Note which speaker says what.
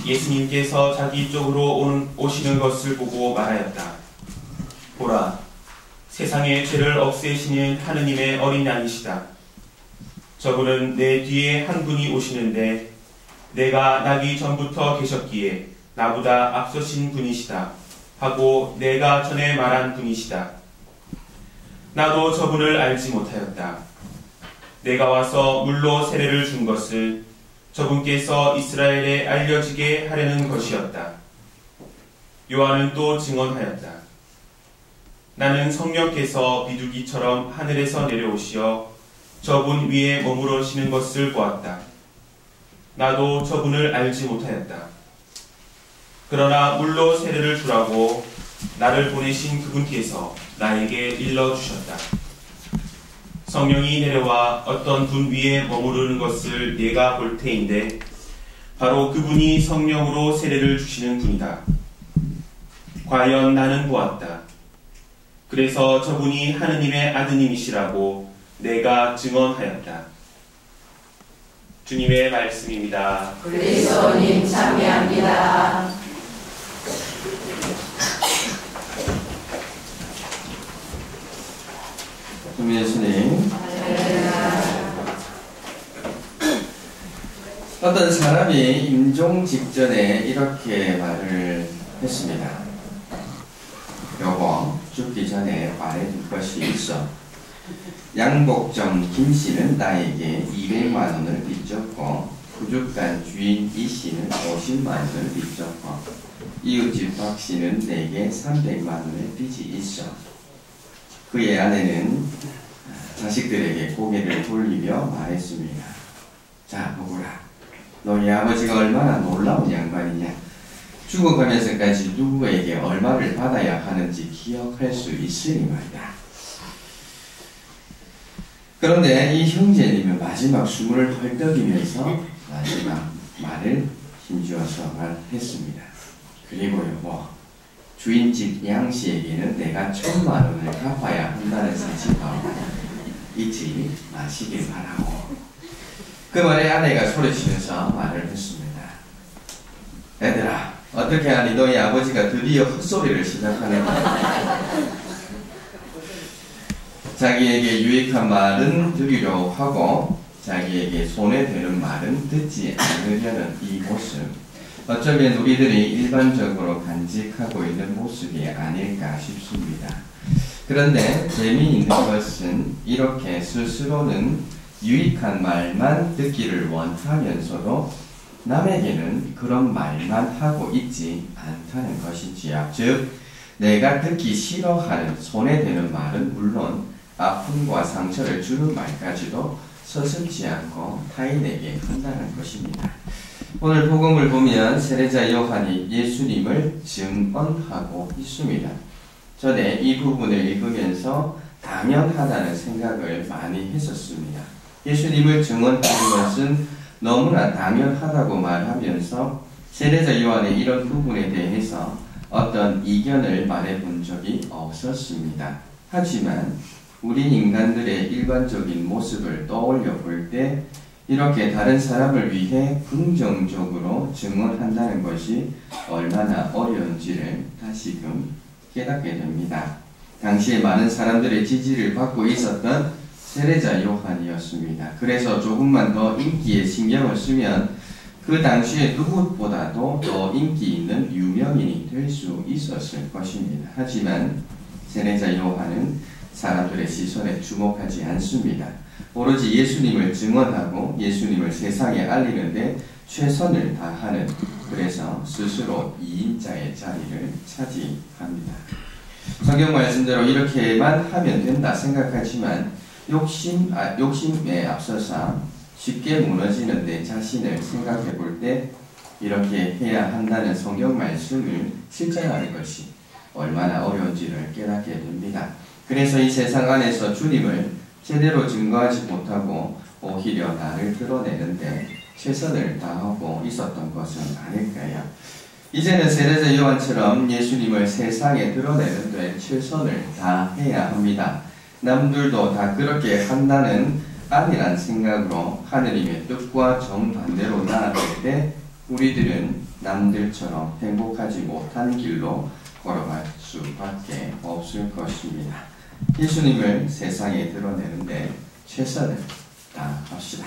Speaker 1: 예수님께서 자기 쪽으로 오시는 것을 보고 말하였다. 보라, 세상의 죄를 없애시는 하느님의 어린 양이시다. 저분은 내 뒤에 한 분이 오시는데 내가 나기 전부터 계셨기에 나보다 앞서신 분이시다 하고 내가 전에 말한 분이시다. 나도 저분을 알지 못하였다. 내가 와서 물로 세례를 준 것을 저분께서 이스라엘에 알려지게 하려는 것이었다. 요한은 또 증언하였다. 나는 성령께서 비둘기처럼 하늘에서 내려오시어 저분 위에 머무르시는 것을 보았다. 나도 저분을 알지 못하였다. 그러나 물로 세례를 주라고 나를 보내신 그분께서 나에게 일러주셨다. 성령이 내려와 어떤 분 위에 머무르는 것을 내가 볼 테인데 바로 그분이 성령으로 세례를 주시는 분이다. 과연 나는 보았다. 그래서 저분이 하느님의 아드님이시라고 내가 증언하였다. 주님의 말씀입니다.
Speaker 2: 그리스도님 참여합니다.
Speaker 3: 예수님, 어떤 사람이 임종 직전에 이렇게 말을 했습니다. 여보, 죽기 전에 말해줄 것이 있어. 양복점 김씨는 나에게 200만 원을 빚졌고 부족한 주인 이씨는 50만 원을 빚졌고 이웃집 박씨는 내게 300만 원의 빚이 있어. 그의 아내는 자식들에게 고개를 돌리며 말했습니다. 자, 보거라. 너희 아버지가 얼마나 놀라운 양반이냐. 죽어가면서까지 누구에게 얼마를 받아야 하는지 기억할 수 있으니 말이다. 그런데 이 형제님은 마지막 숨을 헐떡이면서 마지막 말을 힘주어서 말했습니다. 그리고 여보, 주인집 양씨에게는 내가 1,000만 원을 갚아야 한다는 사실을 잊지 마시길 바라고. 그 말에 아내가 소리치면서 말을 했습니다. 애들아, 어떻게 하니 너희 아버지가 드디어 헛소리를 시작하는가. 자기에게 유익한 말은 들으려고 하고 자기에게 손에 되는 말은 듣지 않으려는 이 모습, 어쩌면 우리들이 일반적으로 간직하고 있는 모습이 아닐까 싶습니다. 그런데 재미있는 것은 이렇게 스스로는 유익한 말만 듣기를 원하면서도 남에게는 그런 말만 하고 있지 않다는 것이지요. 즉, 내가 듣기 싫어하는 손에 되는 말은 물론 아픔과 상처를 주는 말까지도 서슴지 않고 타인에게 한다는 것입니다. 오늘 복음을 보면 세례자 요한이 예수님을 증언하고 있습니다. 전에 이 부분을 읽으면서 당연하다는 생각을 많이 했었습니다. 예수님을 증언하는 것은 너무나 당연하다고 말하면서 세례자 요한의 이런 부분에 대해서 어떤 이견을 말해본 적이 없었습니다. 하지만 우리 인간들의 일반적인 모습을 떠올려 볼 때 이렇게 다른 사람을 위해 긍정적으로 증언한다는 것이 얼마나 어려운지를 다시금 깨닫게 됩니다. 당시에 많은 사람들의 지지를 받고 있었던 세례자 요한이었습니다. 그래서 조금만 더 인기에 신경을 쓰면 그 당시에 누구보다도 더 인기 있는 유명인이 될 수 있었을 것입니다. 하지만 세례자 요한은 사람들의 시선에 주목하지 않습니다. 오로지 예수님을 증언하고 예수님을 세상에 알리는데 최선을 다하는, 그래서 스스로 2인자의 자리를 차지합니다. 성경 말씀대로 이렇게만 하면 된다 생각하지만 욕심에 앞서서 쉽게 무너지는 내 자신을 생각해 볼 때 이렇게 해야 한다는 성경 말씀을 실천하는 것이 얼마나 어려운지를 깨닫게 됩니다. 그래서 이 세상 안에서 주님을 제대로 증거하지 못하고 오히려 나를 드러내는데 최선을 다하고 있었던 것은 아닐까요? 이제는 세례자 요한처럼 예수님을 세상에 드러내는 데 최선을 다해야 합니다. 남들도 다 그렇게 한다는 안일한 생각으로 하느님의 뜻과 정반대로 나아갈 때 우리들은 남들처럼 행복하지 못한 길로 걸어갈 수밖에 없을 것입니다. 예수님을 세상에 드러내는데 최선을 다합시다.